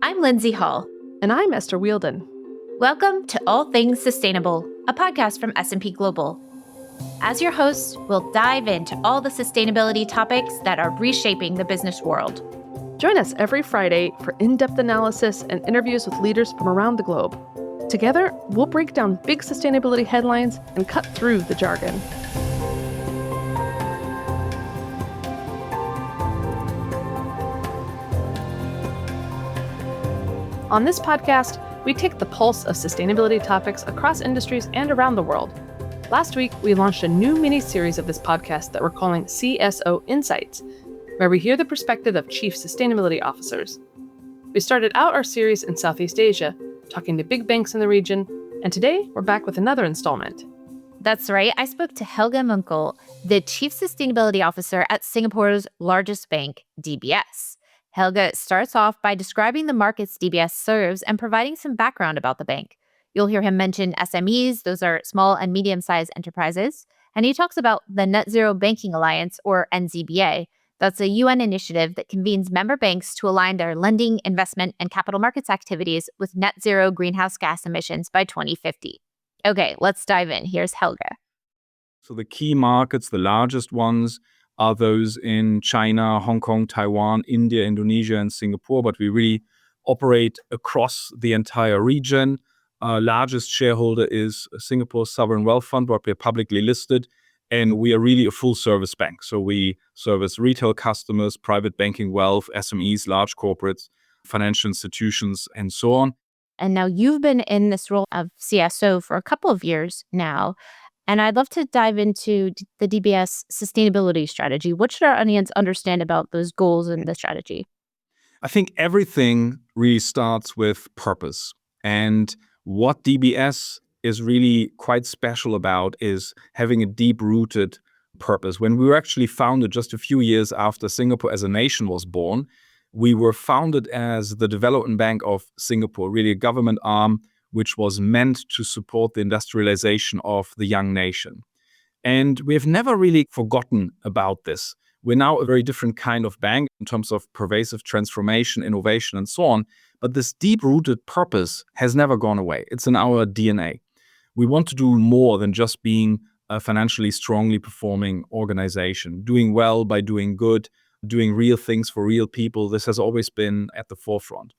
I'm Lindsay Hall. And I'm Esther Wielden. Welcome to All Things Sustainable, a podcast from S&P Global. As your hosts, we'll dive into all the sustainability topics that are reshaping the business world. Join us every Friday for in-depth analysis and interviews with leaders from around the globe. Together, we'll break down big sustainability headlines and cut through the jargon. On this podcast, we take the pulse of sustainability topics across industries and around the world. Last week, we launched a new mini-series of this podcast that we're calling CSO Insights, where we hear the perspective of chief sustainability officers. We started out our series in Southeast Asia, talking to big banks in the region, and today we're back with another installment. That's right. I spoke to Helge Muenkel, the chief sustainability officer at Singapore's largest bank, DBS. Helge starts off by describing the markets DBS serves and providing some background about the bank. You'll hear him mention SMEs, those are small and medium-sized enterprises, and he talks about the Net Zero Banking Alliance, or NZBA. That's a UN initiative that convenes member banks to align their lending, investment, and capital markets activities with net zero greenhouse gas emissions by 2050. Okay, let's dive in. Here's Helge. So the key markets, the largest ones, are those in China, Hong Kong, Taiwan, India, Indonesia, and Singapore. But we really operate across the entire region. Our largest shareholder is Singapore's Sovereign Wealth Fund, but we're publicly listed. And we are really a full-service bank. So we service retail customers, private banking, wealth, SMEs, large corporates, financial institutions, and so on. And now you've been in this role of CSO for a couple of years now. And I'd love to dive into the DBS sustainability strategy. What should our audience understand about those goals and the strategy? I think everything really starts with purpose. And what DBS is really quite special about is having a deep-rooted purpose. When we were actually founded just a few years after Singapore as a nation was born, we were founded as the development bank of Singapore, really a government arm which was meant to support the industrialization of the young nation. And we have never really forgotten about this. We're now a very different kind of bank in terms of pervasive transformation, innovation, and so on. But this deep-rooted purpose has never gone away. It's in our DNA. We want to do more than just being a financially strongly performing organization, doing well by doing good, doing real things for real people. This has always been at the forefront.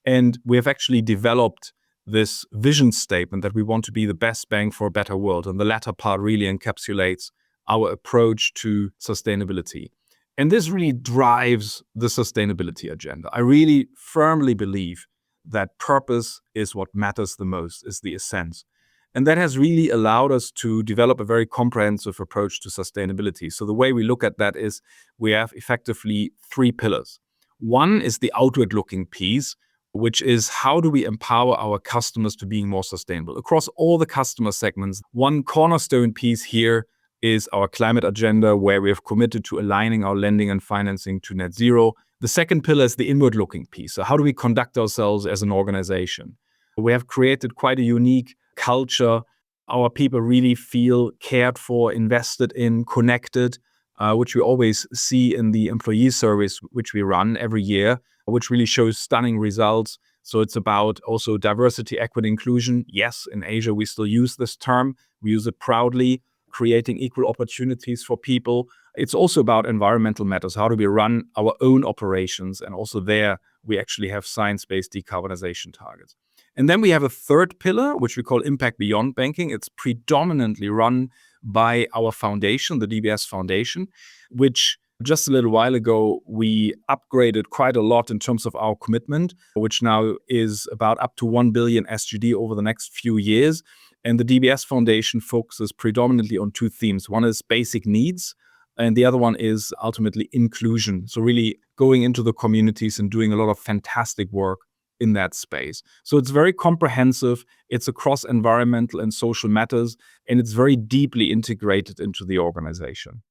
And we have actually developed this vision statement that we want to be the best bank for a better world. And the latter part really encapsulates our approach to sustainability. And this really drives the sustainability agenda. I really firmly believe that purpose is what matters the most, is the essence. And that has really allowed us to develop a very comprehensive approach to sustainability. So the way we look at that is we have effectively three pillars. One is the outward-looking piece, which is how do we empower our customers to being more sustainable across all the customer segments. One cornerstone piece here is our climate agenda, where we have committed to aligning our lending and financing to net zero. The second pillar is the inward-looking piece. So how do we conduct ourselves as an organization? We have created quite a unique culture. Our people really feel cared for, invested in, connected, which we always see in the employee surveys which we run every year, which really shows stunning results. So it's about also diversity, equity, inclusion. Yes, in Asia, we still use this term. We use it proudly, creating equal opportunities for people. It's also about environmental matters. How do we run our own operations? And also there, we actually have science-based decarbonization targets. And then we have a third pillar, which we call Impact Beyond Banking. It's predominantly run by our foundation, the DBS Foundation, which just a little while ago, we upgraded quite a lot in terms of our commitment, which now is about up to 1 billion SGD over the next few years. And the DBS Foundation focuses predominantly on two themes. One is basic needs, and the other one is ultimately inclusion. So really going into the communities and doing a lot of fantastic work in that space. So it's very comprehensive. It's across environmental and social matters, and it's very deeply integrated into the organization.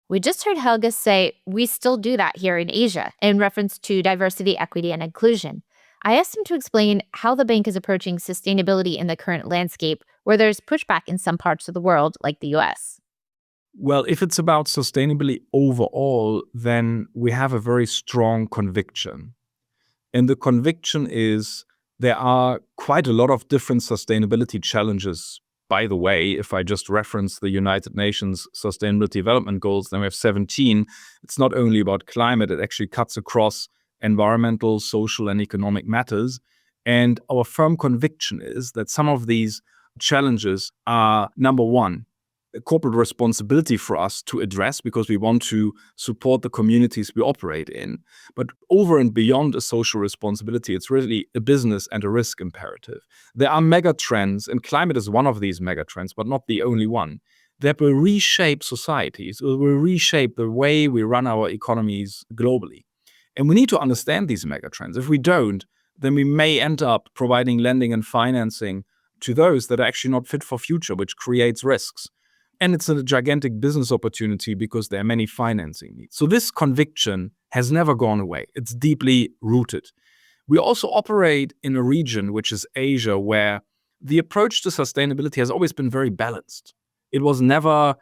We just heard Helge say we still do that here in Asia in reference to diversity, equity, and inclusion. I asked him to explain how the bank is approaching sustainability in the current landscape where there's pushback in some parts of the world, like the US. Well, if it's about sustainability overall, then we have a very strong conviction. And the conviction is there are quite a lot of different sustainability challenges. By the way, if I just reference the United Nations Sustainable Development Goals, then we have 17. It's not only about climate, it actually cuts across environmental, social, and economic matters. And our firm conviction is that some of these challenges are, number one, a corporate responsibility for us to address because we want to support the communities we operate in. But over and beyond a social responsibility, it's really a business and a risk imperative. There are mega trends, and climate is one of these mega trends, but not the only one, that will reshape societies, will reshape the way we run our economies globally. And we need to understand these mega trends. If we don't, then we may end up providing lending and financing to those that are actually not fit for future, which creates risks. And it's a gigantic business opportunity because there are many financing needs. So this conviction has never gone away. It's deeply rooted. We also operate in a region, which is Asia, where the approach to sustainability has always been very balanced. It was never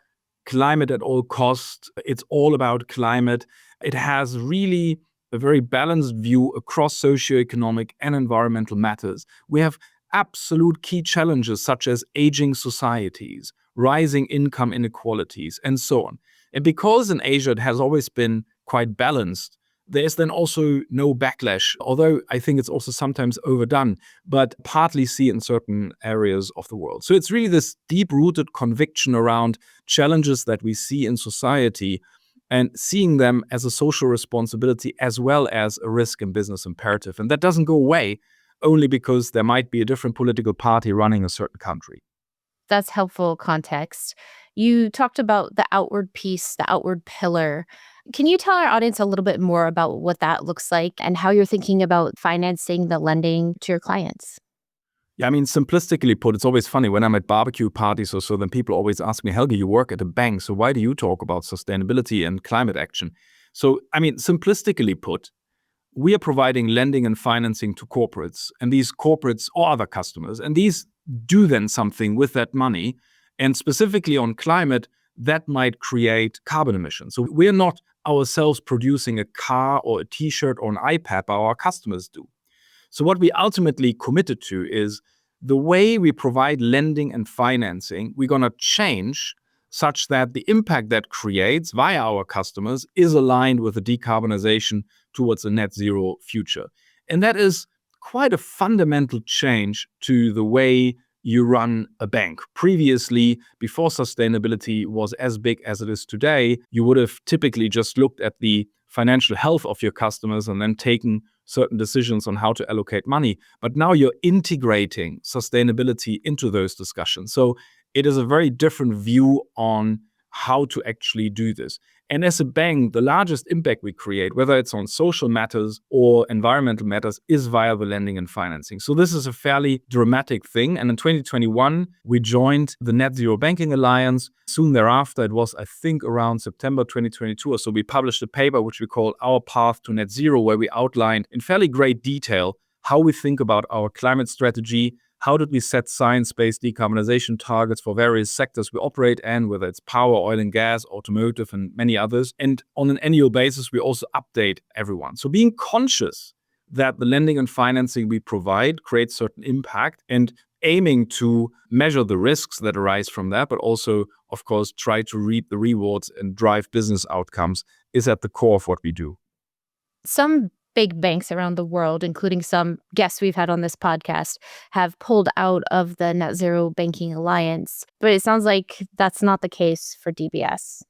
climate at all costs. It's all about climate. It has really a very balanced view across socioeconomic and environmental matters. We have absolute key challenges such as aging societies, rising income inequalities, and so on. And because in Asia it has always been quite balanced, there's then also no backlash, although I think it's also sometimes overdone, but partly see in certain areas of the world. So it's really this deep-rooted conviction around challenges that we see in society and seeing them as a social responsibility as well as a risk and business imperative. And that doesn't go away only because there might be a different political party running a certain country. That's helpful context. You talked about the outward piece, the outward pillar. Can you tell our audience a little bit more about what that looks like and how you're thinking about financing the lending to your clients? Yeah, I mean, simplistically put, it's always funny when I'm at barbecue parties or so, then people always ask me, Helge, you work at a bank, so why do you talk about sustainability and climate action? So, I mean, simplistically put, we are providing lending and financing to corporates, and these corporates or other customers, and these do then something with that money. And specifically on climate, that might create carbon emissions. So we're not ourselves producing a car or a t-shirt or an iPad, but our customers do. So what we ultimately committed to is the way we provide lending and financing, we're going to change such that the impact that creates via our customers is aligned with the decarbonization towards a net zero future. And that is quite a fundamental change to the way you run a bank. Previously, before sustainability was as big as it is today, you would have typically just looked at the financial health of your customers and then taken certain decisions on how to allocate money. But now you're integrating sustainability into those discussions. So it is a very different view on how to actually do this. And as a bank, the largest impact we create, whether it's on social matters or environmental matters, is via the lending and financing. So this is a fairly dramatic thing. And in 2021, we joined the Net Zero Banking Alliance. Soon thereafter, it was, I think, around September 2022 or so, we published a paper which we call Our Path to Net Zero, where we outlined in fairly great detail how we think about our climate strategy. How did we set science-based decarbonization targets for various sectors we operate in, whether it's power, oil and gas, automotive, and many others? And on an annual basis, we also update everyone. So being conscious that the lending and financing we provide creates certain impact and aiming to measure the risks that arise from that, but also, of course, try to reap the rewards and drive business outcomes is at the core of what we do. Some big banks around the world, including some guests we've had on this podcast, have pulled out of the Net Zero Banking Alliance. But it sounds like that's not the case for DBS.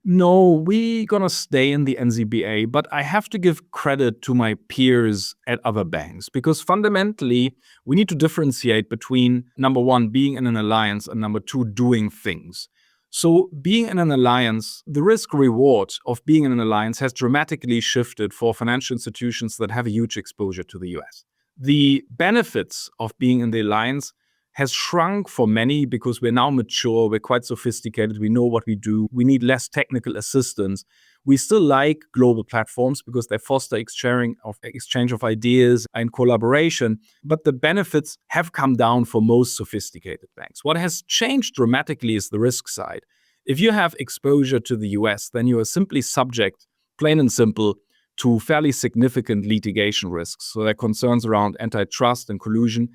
No, we're going to stay in the NZBA, but I have to give credit to my peers at other banks because fundamentally, we need to differentiate between, number one, being in an alliance and number two, doing things. So being in an alliance, the risk reward of being in an alliance has dramatically shifted for financial institutions that have a huge exposure to the US. The benefits of being in the alliance has shrunk for many because we're now mature, we're quite sophisticated, we know what we do, we need less technical assistance. We still like global platforms because they foster exchange of ideas and collaboration, but the benefits have come down for most sophisticated banks. What has changed dramatically is the risk side. If you have exposure to the US, then you are simply subject, plain and simple, to fairly significant litigation risks. So there are concerns around antitrust and collusion.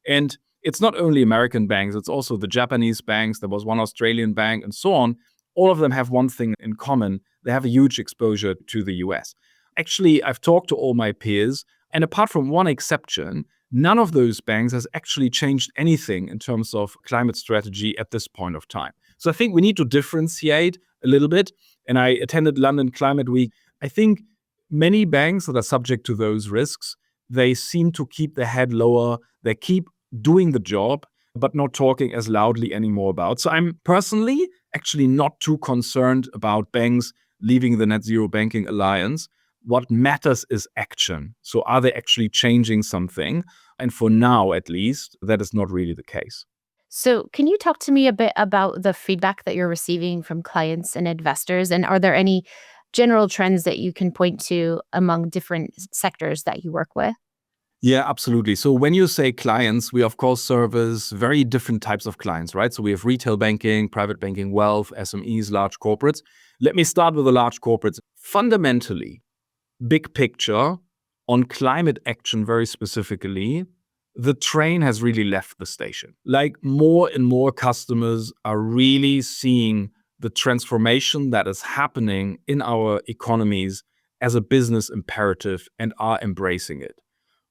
And it's not only American banks, it's also the Japanese banks. There was one Australian bank and so on. All of them have one thing in common. They have a huge exposure to the US. Actually, I've talked to all my peers, and apart from one exception, none of those banks has actually changed anything in terms of climate strategy at this point of time. So I think we need to differentiate a little bit. And I attended London Climate Week. I think many banks that are subject to those risks, they seem to keep their head lower. They keep doing the job, but not talking as loudly anymore about. So I'm personally actually not too concerned about banks leaving the Net Zero Banking Alliance. What matters is action. So are they actually changing something? And for now, at least, that is not really the case. So, can you talk to me a bit about the feedback that you're receiving from clients and investors? And are there any general trends that you can point to among different sectors that you work with? Yeah, absolutely. So when you say clients, we of course service very different types of clients, right? So we have retail banking, private banking, wealth, SMEs, large corporates. Let me start with the large corporates. Fundamentally, big picture on climate action very specifically, the train has really left the station. Like more and more customers are really seeing the transformation that is happening in our economies as a business imperative and are embracing it.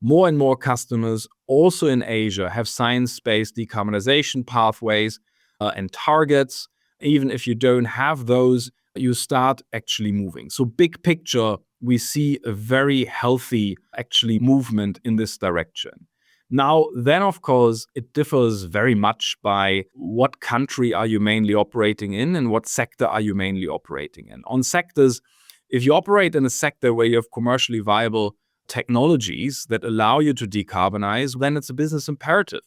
More and more customers, also in Asia, have science-based decarbonization pathways and targets. Even if you don't have those, you start actually moving. So big picture, we see a very healthy actually movement in this direction. Now, then, of course, it differs very much by what country are you mainly operating in and what sector are you mainly operating in. On sectors, if you operate in a sector where you have commercially viable technologies that allow you to decarbonize, then it's a business imperative.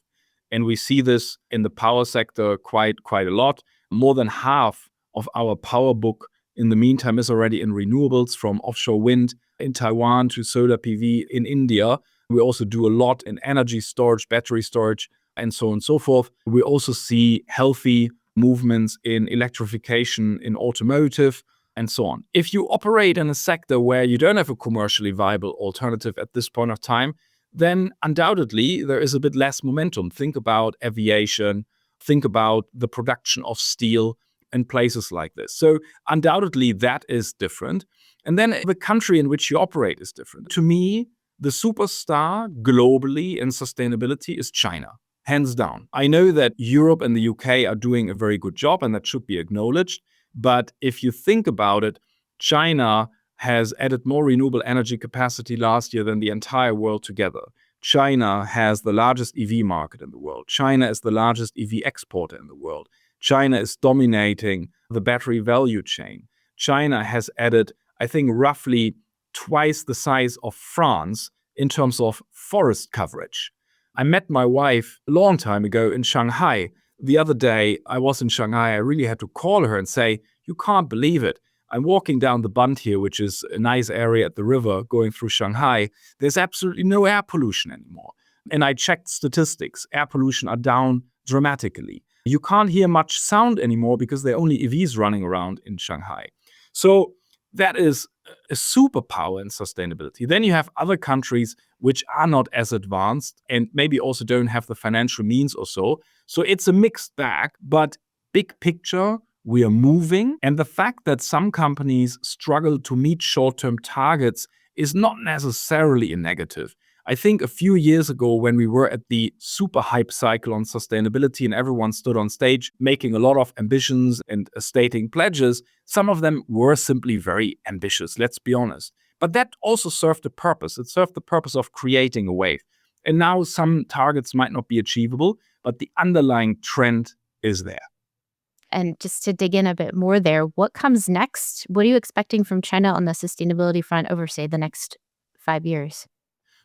And we see this in the power sector quite a lot. More than half of our power book in the meantime is already in renewables, from offshore wind in Taiwan to solar PV in India. We also do a lot in energy storage, battery storage, and so on and so forth. We also see healthy movements in electrification in automotive and so on. If you operate in a sector where you don't have a commercially viable alternative at this point of time, then undoubtedly there is a bit less momentum. Think about aviation, think about the production of steel and places like this. So undoubtedly that is different. And then the country in which you operate is different. To me, the superstar globally in sustainability is China, hands down. I know that Europe and the UK are doing a very good job, and that should be acknowledged. But if you think about it, China has added more renewable energy capacity last year than the entire world together. China has the largest EV market in the world. China is the largest EV exporter in the world. China is dominating the battery value chain. China has added, I think, roughly twice the size of France in terms of forest coverage. I met my wife a long time ago in Shanghai. The other day, I was in Shanghai. I really had to call her and say, you can't believe it. I'm walking down the Bund here, which is a nice area at the river going through Shanghai. There's absolutely no air pollution anymore. And I checked statistics. Air pollution are down dramatically. You can't hear much sound anymore because there are only EVs running around in Shanghai. So that is a superpower in sustainability. Then you have other countries which are not as advanced and maybe also don't have the financial means or so. So it's a mixed bag, but big picture, we are moving. And the fact that some companies struggle to meet short-term targets is not necessarily a negative. I think a few years ago, when we were at the super hype cycle on sustainability and everyone stood on stage making a lot of ambitions and stating pledges, some of them were simply very ambitious, let's be honest. But that also served a purpose. It served the purpose of creating a wave. And now some targets might not be achievable, but the underlying trend is there. And just to dig in a bit more there, what comes next? What are you expecting from China on the sustainability front over, say, the next 5 years?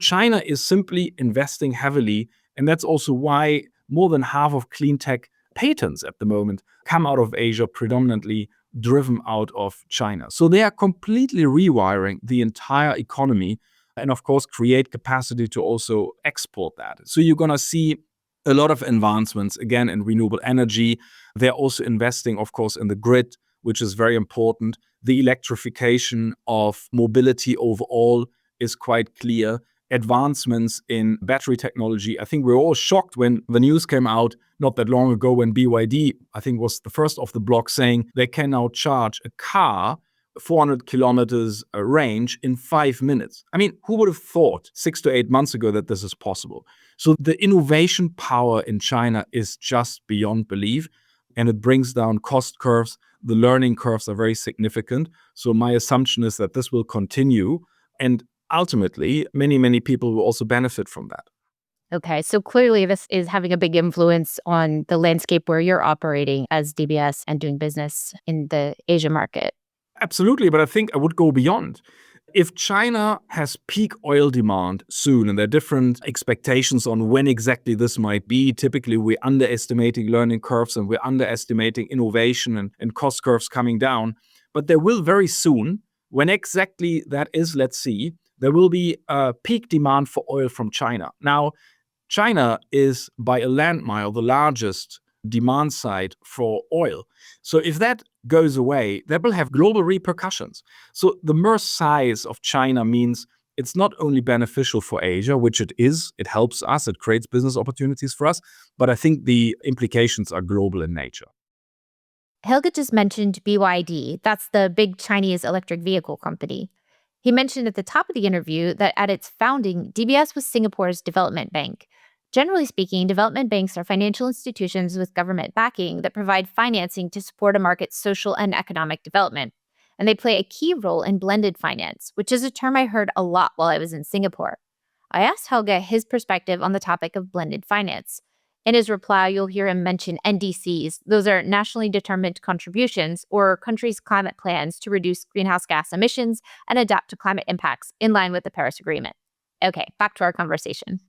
China is simply investing heavily, and that's also why more than half of clean tech patents at the moment come out of Asia, predominantly driven out of China. So they are completely rewiring the entire economy and, of course, create capacity to also export that. So you're going to see a lot of advancements, again, in renewable energy. They're also investing, of course, in the grid which is very important. The electrification of mobility overall is quite clear. Advancements in battery technology. I think we were all shocked when the news came out not that long ago when BYD, I think, was the first off the block saying they can now charge a car 400 kilometers range in 5 minutes. I mean, who would have thought 6 to 8 months ago that this is possible? So the innovation power in China is just beyond belief, and it brings down cost curves. The learning curves are very significant. So my assumption is that this will continue, and ultimately, many people will also benefit from that. Okay, so clearly this is having a big influence on the landscape where you're operating as DBS and doing business in the Asia market. Absolutely, but I think I would go beyond. If China has peak oil demand soon, and there are different expectations on when exactly this might be, typically we're underestimating learning curves and we're underestimating innovation and cost curves coming down. But there will very soon, when exactly that is, let's see, there will be a peak demand for oil from China. Now, China is by a land mile the largest demand side for oil. So if that goes away, that will have global repercussions. So the mere size of China means it's not only beneficial for Asia, which it is, it helps us, it creates business opportunities for us, but I think the implications are global in nature. Helge just mentioned BYD. That's the big Chinese electric vehicle company. He mentioned at the top of the interview that at its founding, DBS was Singapore's development bank. Generally speaking, development banks are financial institutions with government backing that provide financing to support a market's social and economic development. And they play a key role in blended finance, which is a term I heard a lot while I was in Singapore. I asked Helge his perspective on the topic of blended finance. In his reply, you'll hear him mention NDCs. Those are nationally determined contributions, or countries' climate plans to reduce greenhouse gas emissions and adapt to climate impacts in line with the Paris Agreement. Okay, back to our conversation.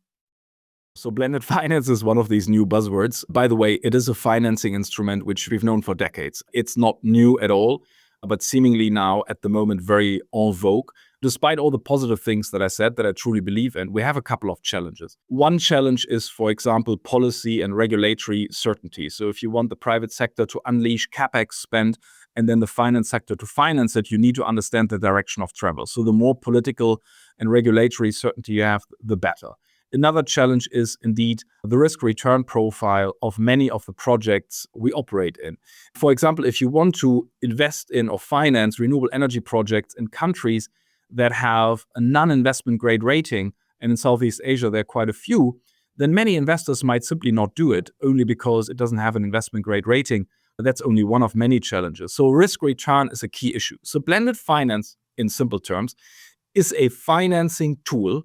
So blended finance is one of these new buzzwords. By the way, it is a financing instrument which we've known for decades. It's not new at all, but seemingly now at the moment very en vogue. Despite all the positive things that I said that I truly believe in, we have a couple of challenges. One challenge is, for example, policy and regulatory certainty. So if you want the private sector to unleash CapEx spend and then the finance sector to finance it, you need to understand the direction of travel. So the more political and regulatory certainty you have, the better. Another challenge is indeed the risk-return profile of many of the projects we operate in. For example, if you want to invest in or finance renewable energy projects in countries that have a non-investment grade rating, and in Southeast Asia there are quite a few, then many investors might simply not do it only because it doesn't have an investment grade rating. That's only one of many challenges. So risk-return is a key issue. So blended finance, in simple terms, is a financing tool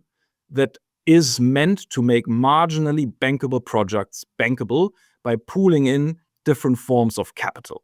that is meant to make marginally bankable projects bankable by pooling in different forms of capital.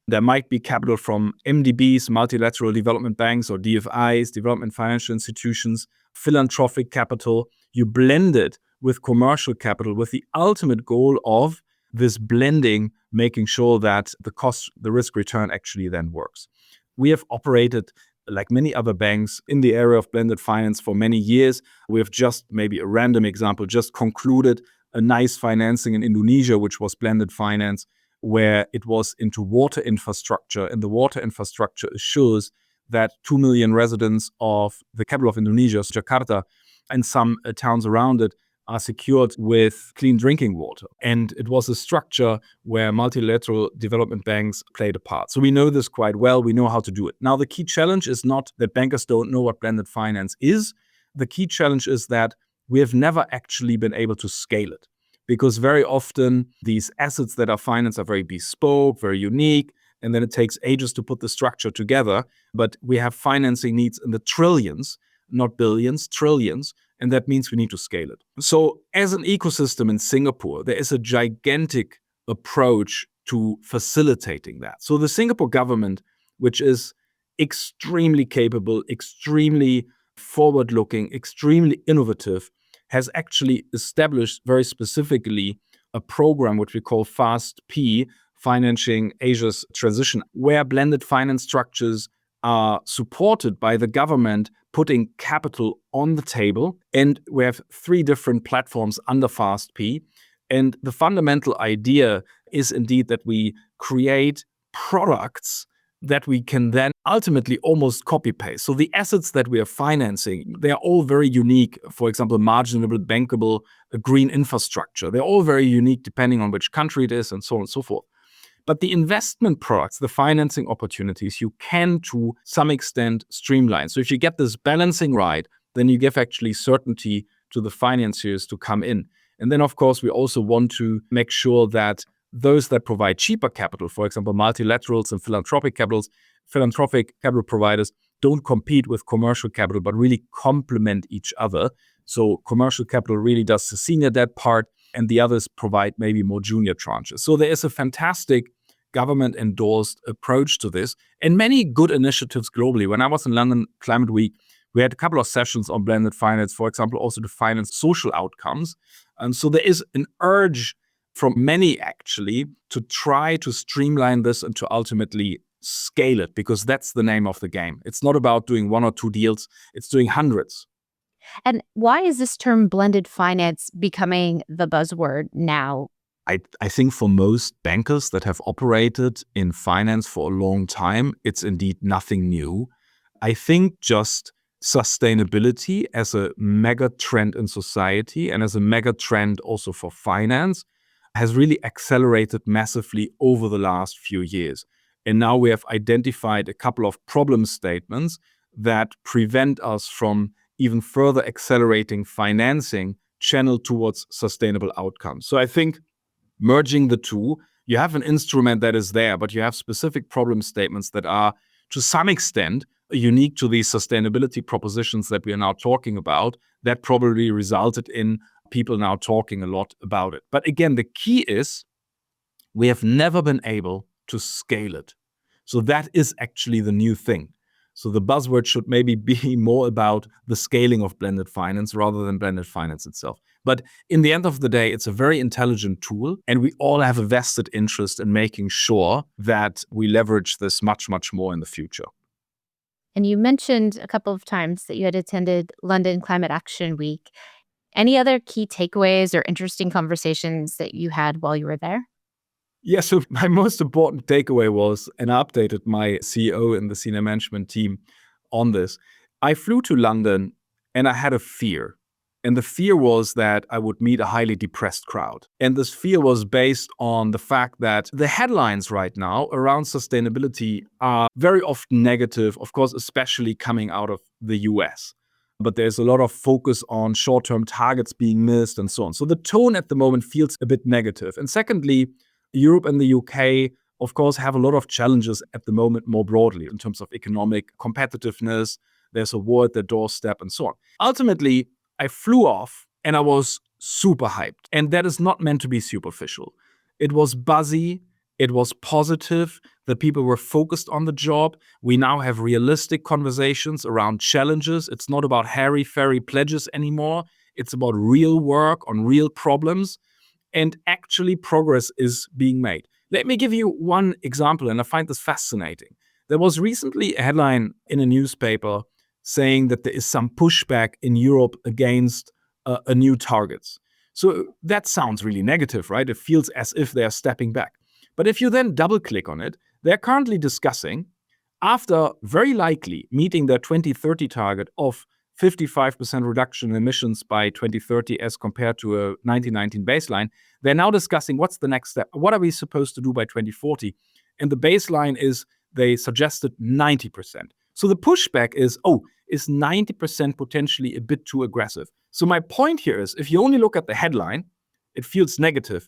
There might be capital from MDBs, multilateral development banks, or DFIs, development financial institutions, philanthropic capital. You blend it with commercial capital with the ultimate goal of this blending, making sure that the risk return actually then works. We have operated like many other banks in the area of blended finance for many years. We have just, maybe a random example, just concluded a nice financing in Indonesia, which was blended finance, where it was into water infrastructure. And the water infrastructure assures that 2 million residents of the capital of Indonesia, Jakarta, and some towns around it are secured with clean drinking water. And it was a structure where multilateral development banks played a part. So we know this quite well. We know how to do it. Now, the key challenge is not that bankers don't know what blended finance is. The key challenge is that we have never actually been able to scale it, because very often these assets that are financed are very bespoke, very unique, and then it takes ages to put the structure together. But we have financing needs in the trillions, not billions, trillions. And that means we need to scale it. So as an ecosystem in Singapore, there is a gigantic approach to facilitating that. So the Singapore government, which is extremely capable, extremely forward-looking, extremely innovative, has actually established very specifically a program which we call FAST-P, Financing Asia's Transition, where blended finance structures are supported by the government putting capital on the table. And we have 3 different platforms under FAST-P. And the fundamental idea is indeed that we create products that we can then ultimately almost copy paste. So the assets that we are financing, they are all very unique. For example, marginable, bankable, green infrastructure. They're all very unique depending on which country it is and so on and so forth. But the investment products, the financing opportunities, you can to some extent streamline. So if you get this balancing right, then you give actually certainty to the financiers to come in. And then, of course, we also want to make sure that those that provide cheaper capital, for example, multilaterals and philanthropic capital providers, don't compete with commercial capital, but really complement each other. So commercial capital really does the senior debt part, and the others provide maybe more junior tranches. So there is a fantastic government-endorsed approach to this, and many good initiatives globally. When I was in London Climate Week, we had a couple of sessions on blended finance, for example, also to finance social outcomes. And so there is an urge from many actually to try to streamline this and to ultimately scale it, because that's the name of the game. It's not about doing one or two deals, it's doing hundreds. And why is this term blended finance becoming the buzzword now? I think for most bankers that have operated in finance for a long time, it's indeed nothing new. I think just sustainability as a mega trend in society and as a mega trend also for finance has really accelerated massively over the last few years. And now we have identified a couple of problem statements that prevent us from even further accelerating financing channeled towards sustainable outcomes. So I think merging the two, you have an instrument that is there, but you have specific problem statements that are to some extent unique to these sustainability propositions that we are now talking about. That probably resulted in people now talking a lot about it. But again, the key is we have never been able to scale it. So that is actually the new thing. So the buzzword should maybe be more about the scaling of blended finance rather than blended finance itself. But in the end of the day, it's a very intelligent tool, and we all have a vested interest in making sure that we leverage this much, much more in the future. And you mentioned a couple of times that you had attended London Climate Action Week. Any other key takeaways or interesting conversations that you had while you were there? Yeah, so my most important takeaway was, and I updated my CEO and the senior management team on this. I flew to London and I had a fear. And the fear was that I would meet a highly depressed crowd. And this fear was based on the fact that the headlines right now around sustainability are very often negative, of course, especially coming out of the US. But there's a lot of focus on short-term targets being missed and so on. So the tone at the moment feels a bit negative. And secondly, Europe and the UK, of course, have a lot of challenges at the moment more broadly in terms of economic competitiveness. There's a war at their doorstep and so on. Ultimately, I flew off and I was super hyped. And that is not meant to be superficial. It was buzzy. It was positive. The people were focused on the job. We now have realistic conversations around challenges. It's not about hairy-fairy pledges anymore. It's about real work on real problems. And actually progress is being made. Let me give you one example, and I find this fascinating. There was recently a headline in a newspaper saying that there is some pushback in Europe against new targets. So that sounds really negative, right? It feels as if they are stepping back. But if you then double-click on it, they're currently discussing, after very likely meeting their 2030 target of 55% reduction in emissions by 2030 as compared to a 1919 baseline, they're now discussing what's the next step. What are we supposed to do by 2040? And the baseline is, they suggested 90%. So the pushback is, is 90% potentially a bit too aggressive? So my point here is, if you only look at the headline, it feels negative.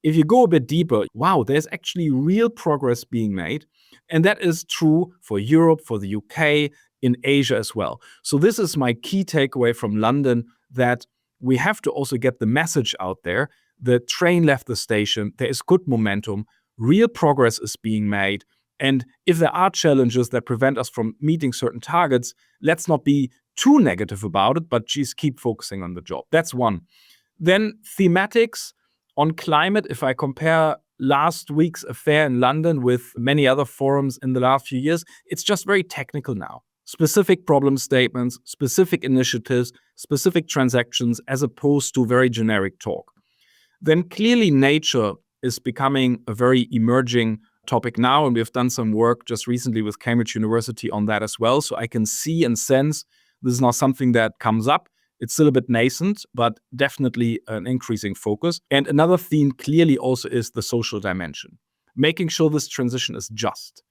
If you go a bit deeper, wow, there's actually real progress being made. And that is true for Europe, for the UK, in Asia as well. So this is my key takeaway from London, that we have to also get the message out there. The train left the station. There is good momentum. Real progress is being made. And if there are challenges that prevent us from meeting certain targets, let's not be too negative about it, but just keep focusing on the job. That's one. Then thematics on climate, if I compare last week's affair in London with many other forums in the last few years, it's just very technical now. Specific problem statements, specific initiatives, specific transactions, as opposed to very generic talk. Then clearly nature is becoming a very emerging topic now, and we've done some work just recently with Cambridge University on that as well. So I can see and sense this is not something that comes up. It's still a bit nascent, but definitely an increasing focus. And another theme clearly also is the social dimension, making sure this transition is just,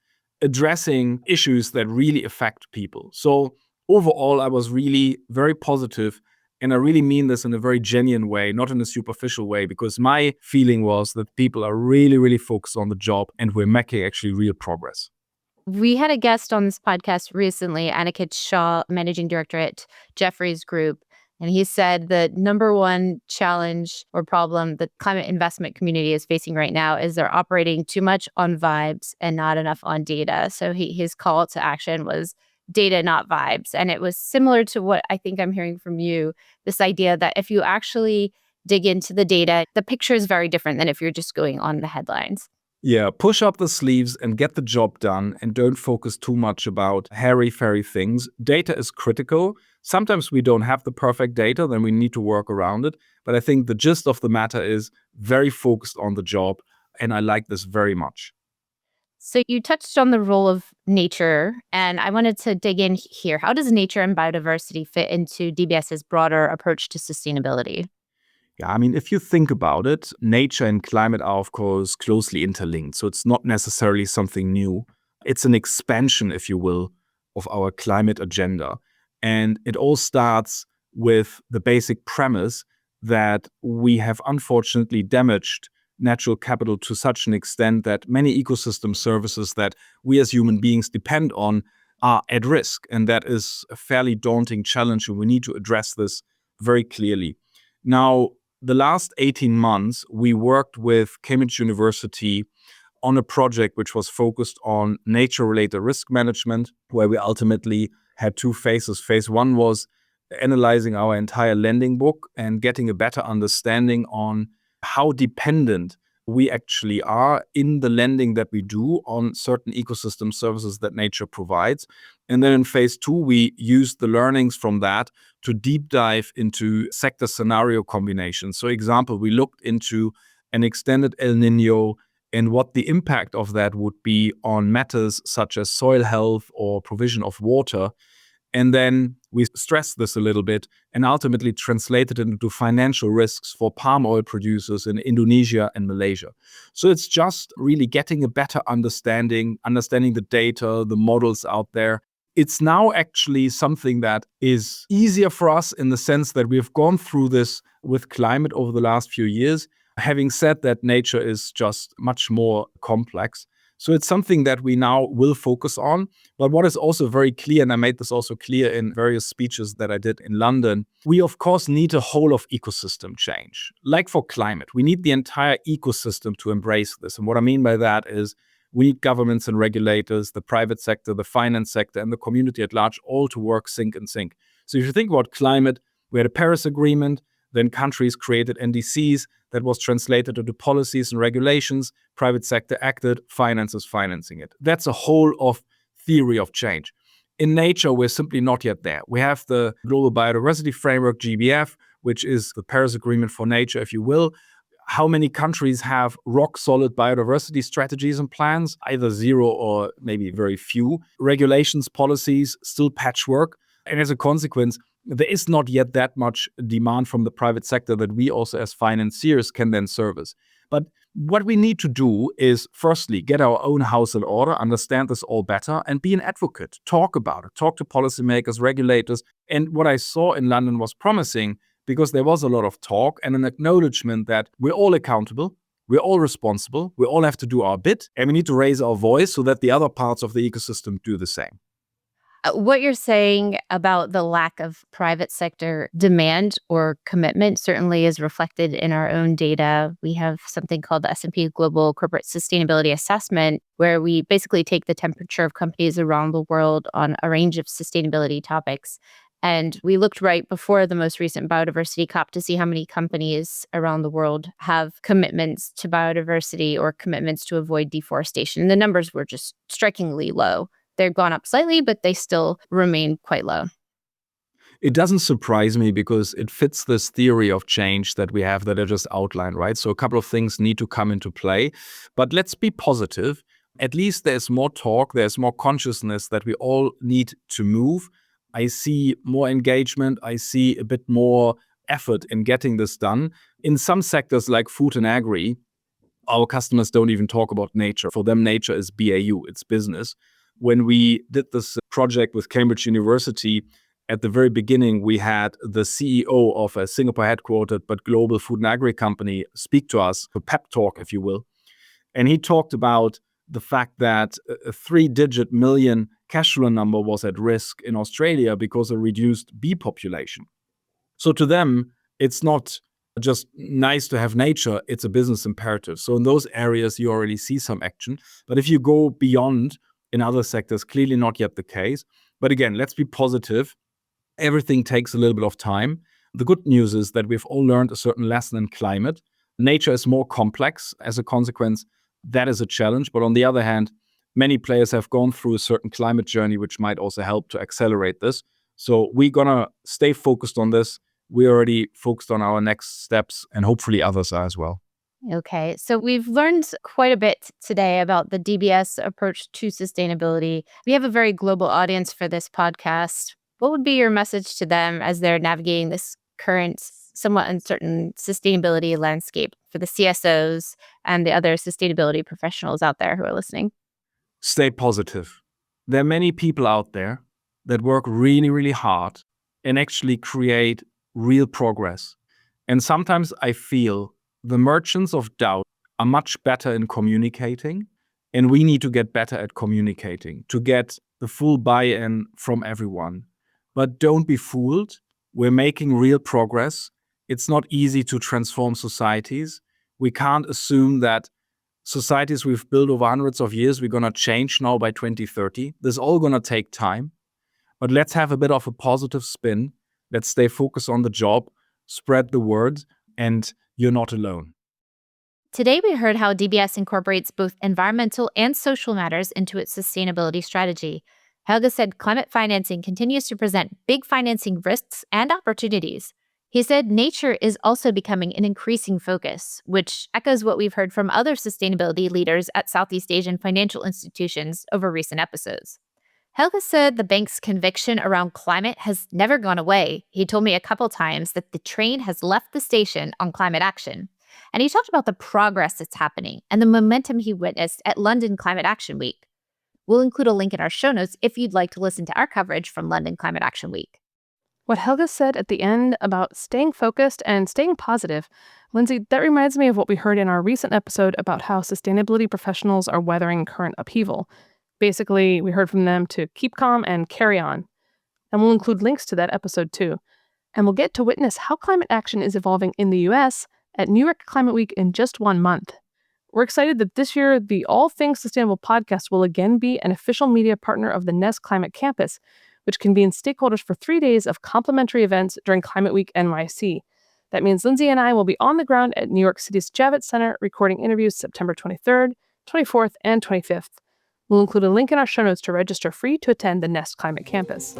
addressing issues that really affect people. So overall, I was really very positive, and I really mean this in a very genuine way, not in a superficial way, because my feeling was that people are really, really focused on the job and we're making actually real progress. We had a guest on this podcast recently, Aniket Shah, managing director at Jefferies Group. And he said the number one challenge or problem the climate investment community is facing right now is they're operating too much on vibes and not enough on data. So his call to action was data, not vibes. And it was similar to what I think I'm hearing from you, this idea that if you actually dig into the data, the picture is very different than if you're just going on the headlines. Yeah, push up the sleeves and get the job done, and don't focus too much about hairy-fairy things. Data is critical. Sometimes we don't have the perfect data, then we need to work around it. But I think the gist of the matter is very focused on the job, and I like this very much. So you touched on the role of nature, and I wanted to dig in here. How does nature and biodiversity fit into DBS's broader approach to sustainability? Yeah, I mean, if you think about it, nature and climate are, of course, closely interlinked. So it's not necessarily something new. It's an expansion, if you will, of our climate agenda. And it all starts with the basic premise that we have unfortunately damaged natural capital to such an extent that many ecosystem services that we as human beings depend on are at risk. And that is a fairly daunting challenge, and we need to address this very clearly. Now, the last 18 months, we worked with Cambridge University on a project which was focused on nature-related risk management, where we ultimately had two phases. Phase one was analyzing our entire lending book and getting a better understanding on how dependent we actually are in the lending that we do on certain ecosystem services that nature provides. And then in phase two, we used the learnings from that to deep dive into sector scenario combinations. So example, we looked into an extended El Nino and what the impact of that would be on matters such as soil health or provision of water. And then we stressed this a little bit and ultimately translated it into financial risks for palm oil producers in Indonesia and Malaysia. So it's just really getting a better understanding the data, the models out there. It's now actually something that is easier for us in the sense that we've gone through this with climate over the last few years. Having said that, nature is just much more complex. So it's something that we now will focus on. But what is also very clear, and I made this also clear in various speeches that I did in London, we of course need a whole of ecosystem change. Like for climate, we need the entire ecosystem to embrace this. And what I mean by that is we need governments and regulators, the private sector, the finance sector, and the community at large all to work sync and sync. So if you think about climate, we had a Paris Agreement, then countries created NDCs that was translated into policies and regulations. Private sector acted, finance is financing it. That's a whole of theory of change. In nature, we're simply not yet there. We have the Global Biodiversity Framework, GBF, which is the Paris Agreement for nature, if you will. How many countries have rock-solid biodiversity strategies and plans? Either zero or maybe very few. Regulations, policies, still patchwork. And as a consequence, there is not yet that much demand from the private sector that we also as financiers can then service. But what we need to do is firstly get our own house in order, understand this all better, and be an advocate. Talk about it. Talk to policymakers, regulators. And what I saw in London was promising because there was a lot of talk and an acknowledgement that we're all accountable, we're all responsible, we all have to do our bit, and we need to raise our voice so that the other parts of the ecosystem do the same. What you're saying about the lack of private sector demand or commitment certainly is reflected in our own data. We have something called the S&P Global Corporate Sustainability Assessment, where we basically take the temperature of companies around the world on a range of sustainability topics. And we looked right before the most recent biodiversity COP to see how many companies around the world have commitments to biodiversity or commitments to avoid deforestation. And the numbers were just strikingly low. They've gone up slightly, but they still remain quite low. It doesn't surprise me because it fits this theory of change that we have that I just outlined, right? So a couple of things need to come into play. But let's be positive. At least there's more talk, there's more consciousness that we all need to move. I see more engagement, I see a bit more effort in getting this done. In some sectors like food and agri, our customers don't even talk about nature. For them, nature is BAU, it's business. When we did this project with Cambridge University, at the very beginning, we had the CEO of a Singapore headquartered but global food and agri company speak to us, a pep talk, if you will. And he talked about the fact that a 3-digit million cash flow number was at risk in Australia because of reduced bee population. So to them, it's not just nice to have nature, it's a business imperative. So in those areas, you already see some action. But if you go beyond in other sectors, clearly not yet the case. But again, let's be positive. Everything takes a little bit of time. The good news is that we've all learned a certain lesson in climate. Nature is more complex. As a consequence, that is a challenge. But on the other hand, many players have gone through a certain climate journey, which might also help to accelerate this. So we're going to stay focused on this. We're already focused on our next steps, and hopefully others are as well. Okay, so we've learned quite a bit today about the DBS approach to sustainability. We have a very global audience for this podcast. What would be your message to them as they're navigating this current, somewhat uncertain sustainability landscape for the CSOs and the other sustainability professionals out there who are listening? Stay positive. There are many people out there that work really, really hard and actually create real progress. And sometimes I feel the merchants of doubt are much better in communicating, and we need to get better at communicating to get the full buy-in from everyone. But don't be fooled. We're making real progress. It's not easy to transform societies. We can't assume that societies we've built over hundreds of years, we're going to change now by 2030. This is all going to take time. But let's have a bit of a positive spin. Let's stay focused on the job, spread the word, and you're not alone. Today, we heard how DBS incorporates both environmental and social matters into its sustainability strategy. Helge said climate financing continues to present big financing risks and opportunities. He said nature is also becoming an increasing focus, which echoes what we've heard from other sustainability leaders at Southeast Asian financial institutions over recent episodes. Helge said the bank's conviction around climate has never gone away. He told me a couple times that the train has left the station on climate action. And he talked about the progress that's happening and the momentum he witnessed at London Climate Action Week. We'll include a link in our show notes if you'd like to listen to our coverage from London Climate Action Week. What Helge said at the end about staying focused and staying positive, Lindsay, that reminds me of what we heard in our recent episode about how sustainability professionals are weathering current upheaval. Basically, we heard from them to keep calm and carry on. And we'll include links to that episode too. And we'll get to witness how climate action is evolving in the US at New York Climate Week in just 1 month. We're excited that this year, the All Things Sustainable podcast will again be an official media partner of the NES Climate Campus, which convenes stakeholders for 3 days of complimentary events during Climate Week NYC. That means Lindsay and I will be on the ground at New York City's Javits Center recording interviews September 23rd, 24th, and 25th. We'll include a link in our show notes to register free to attend the NEST Climate Campus.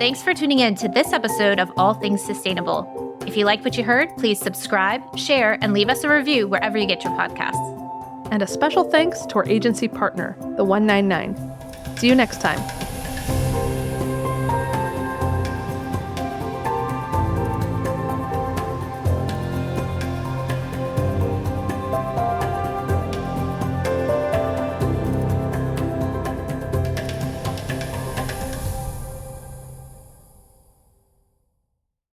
Thanks for tuning in to this episode of All Things Sustainable. If you liked what you heard, please subscribe, share, and leave us a review wherever you get your podcasts. And a special thanks to our agency partner, the 199. See you next time.